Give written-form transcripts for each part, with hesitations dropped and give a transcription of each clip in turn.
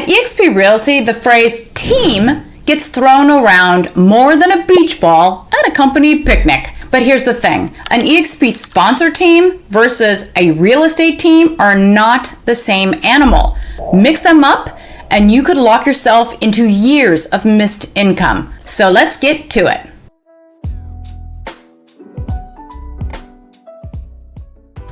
At eXp Realty, the phrase team gets thrown around more than a beach ball at a company picnic. But here's the thing, an eXp sponsor team versus a real estate team are not the same animal. Mix them up and you could lock yourself into years of missed income. So let's get to it.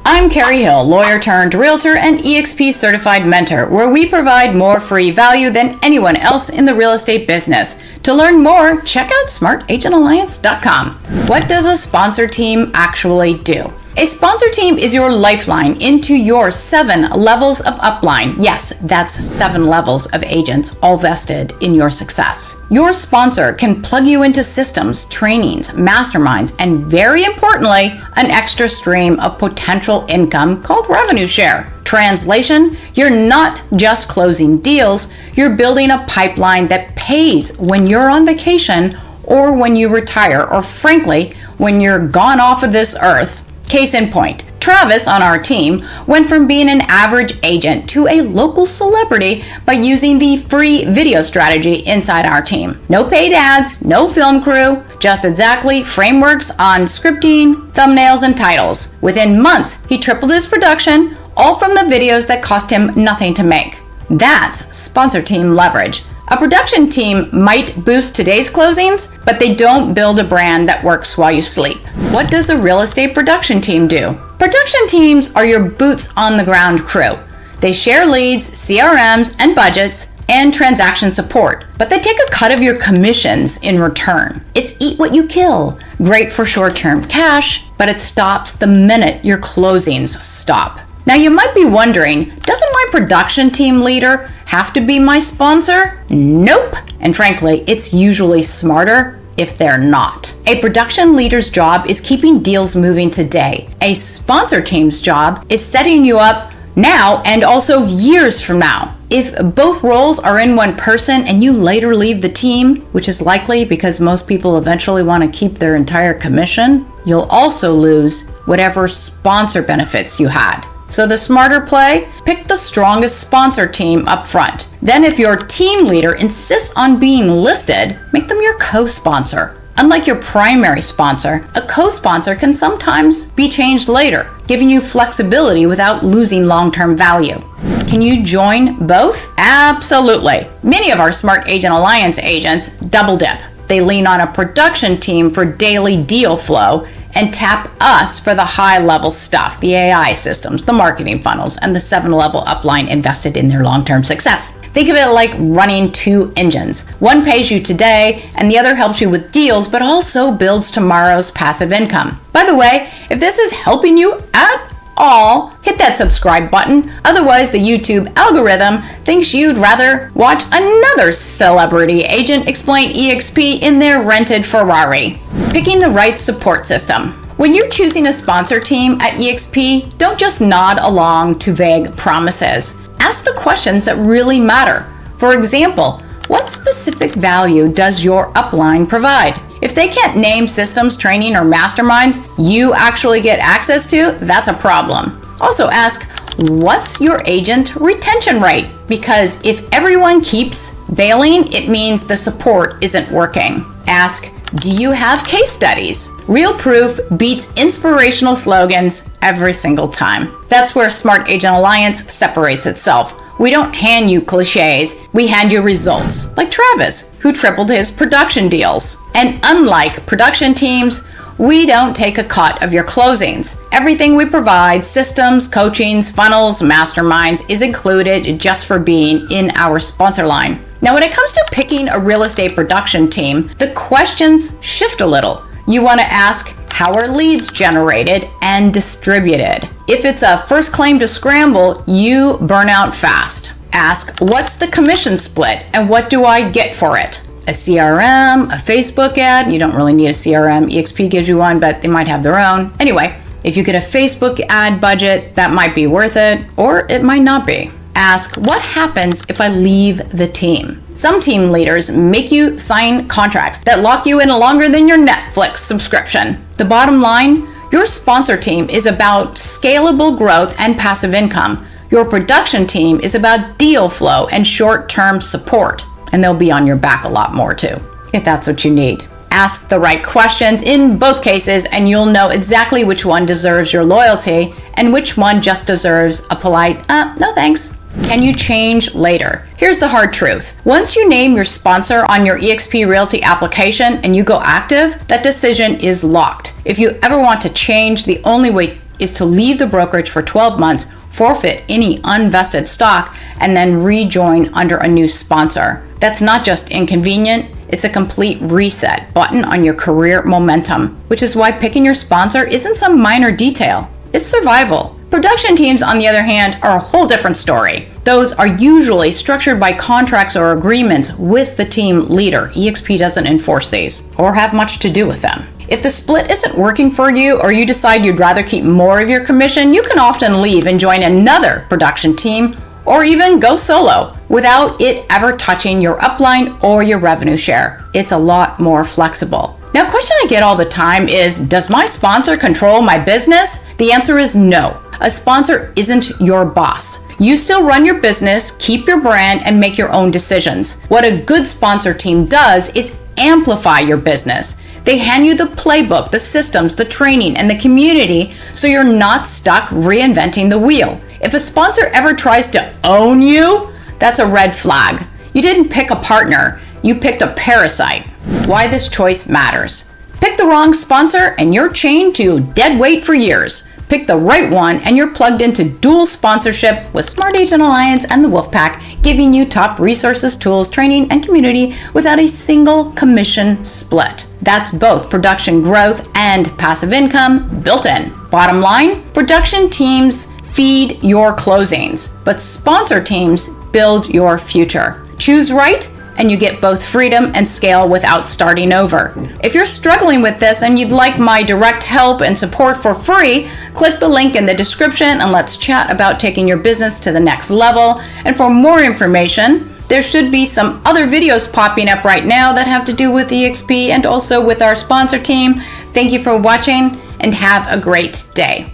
I'm Carrie Hill, lawyer turned realtor and eXp certified mentor, where we provide more free value than anyone else in the real estate business. To learn more, check out smartagentalliance.com. What does a sponsor team actually do? A sponsor team is your lifeline into your 7 levels of upline. Yes, that's 7 levels of agents, all vested in your success. Your sponsor can plug you into systems, trainings, masterminds, and very importantly, an extra stream of potential income called revenue share. Translation, you're not just closing deals, you're building a pipeline that pays when you're on vacation or when you retire, or frankly, when you're gone off of this earth. Case in point, Travis on our team went from being an average agent to a local celebrity by using the free video strategy inside our team. No paid ads, no film crew, just exactly frameworks on scripting, thumbnails, and titles. Within months, he tripled his production, all from the videos that cost him nothing to make. That's sponsor team leverage. A production team might boost today's closings, but they don't build a brand that works while you sleep. What does a real estate production team do? Production teams are your boots on the ground crew. They share leads, CRMs, and budgets, and transaction support, but they take a cut of your commissions in return. It's eat what you kill. Great for short-term cash, but it stops the minute your closings stop. Now you might be wondering, doesn't my production team leader have to be my sponsor? Nope. And frankly, it's usually smarter if they're not. A production leader's job is keeping deals moving today. A sponsor team's job is setting you up now and also years from now. If both roles are in one person and you later leave the team, which is likely because most people eventually want to keep their entire commission, you'll also lose whatever sponsor benefits you had. So the smarter play, pick the strongest sponsor team up front. Then if your team leader insists on being listed, make them your co-sponsor. Unlike your primary sponsor, a co-sponsor can sometimes be changed later, giving you flexibility without losing long-term value. Can you join both? Absolutely. Many of our Smart Agent Alliance agents double dip. They lean on a production team for daily deal flow and tap us for the high-level stuff, the AI systems, the marketing funnels, and the 7-level upline invested in their long-term success. Think of it like running 2 engines. One pays you today, and the other helps you with deals, but also builds tomorrow's passive income. By the way, if this is helping you at all, hit that subscribe button. Otherwise, the YouTube algorithm thinks you'd rather watch another celebrity agent explain eXp in their rented Ferrari. Picking the right support system. When you're choosing a sponsor team at eXp, don't just nod along to vague promises. Ask the questions that really matter. For example, what specific value does your upline provide? If they can't name systems, training, or masterminds you actually get access to, that's a problem. Also ask, what's your agent retention rate? Because if everyone keeps bailing, it means the support isn't working. Ask, do you have case studies? Real proof beats inspirational slogans every single time. That's where Smart Agent Alliance separates itself. We don't hand you cliches, we hand you results, like Travis, who tripled his production deals. And unlike production teams, we don't take a cut of your closings. Everything we provide, systems, coachings, funnels, masterminds, is included just for being in our sponsor line. Now, when it comes to picking a real estate production team, the questions shift a little. You want to ask, how are leads generated and distributed? If it's a first claim to scramble, you burn out fast. Ask, what's the commission split and what do I get for it? A CRM, a Facebook ad. You don't really need a CRM. eXp gives you one, but they might have their own. Anyway, if you get a Facebook ad budget, that might be worth it, or it might not be. Ask, what happens if I leave the team? Some team leaders make you sign contracts that lock you in longer than your Netflix subscription. The bottom line, your sponsor team is about scalable growth and passive income. Your production team is about deal flow and short-term support, and they'll be on your back a lot more too, if that's what you need. Ask the right questions in both cases, and you'll know exactly which one deserves your loyalty and which one just deserves a polite, no thanks. Can you change later? Here's the hard truth. Once you name your sponsor on your eXp Realty application and you go active, that decision is locked. If you ever want to change, the only way is to leave the brokerage for 12 months, forfeit any unvested stock, and then rejoin under a new sponsor. That's not just inconvenient, it's a complete reset button on your career momentum, which is why picking your sponsor isn't some minor detail. It's survival. Production teams, on the other hand, are a whole different story. Those are usually structured by contracts or agreements with the team leader. eXp doesn't enforce these or have much to do with them. If the split isn't working for you, or you decide you'd rather keep more of your commission, you can often leave and join another production team or even go solo without it ever touching your upline or your revenue share. It's a lot more flexible. Now, a question I get all the time is, does my sponsor control my business? The answer is no. A sponsor isn't your boss. You still run your business, keep your brand, and make your own decisions. What a good sponsor team does is amplify your business. They hand you the playbook, the systems, the training, and the community so you're not stuck reinventing the wheel. If a sponsor ever tries to own you, that's a red flag. You didn't pick a partner, you picked a parasite. Why this choice matters. Pick the wrong sponsor and you're chained to dead weight for years. Pick the right one and you're plugged into dual sponsorship with Smart Agent Alliance and the Wolfpack, giving you top resources, tools, training, and community without a single commission split. That's both production growth and passive income built in. Bottom line, production teams feed your closings, but sponsor teams build your future. Choose right, and you get both freedom and scale without starting over. If you're struggling with this and you'd like my direct help and support for free, click the link in the description and let's chat about taking your business to the next level. And for more information, there should be some other videos popping up right now that have to do with eXp and also with our sponsor team. Thank you for watching and have a great day.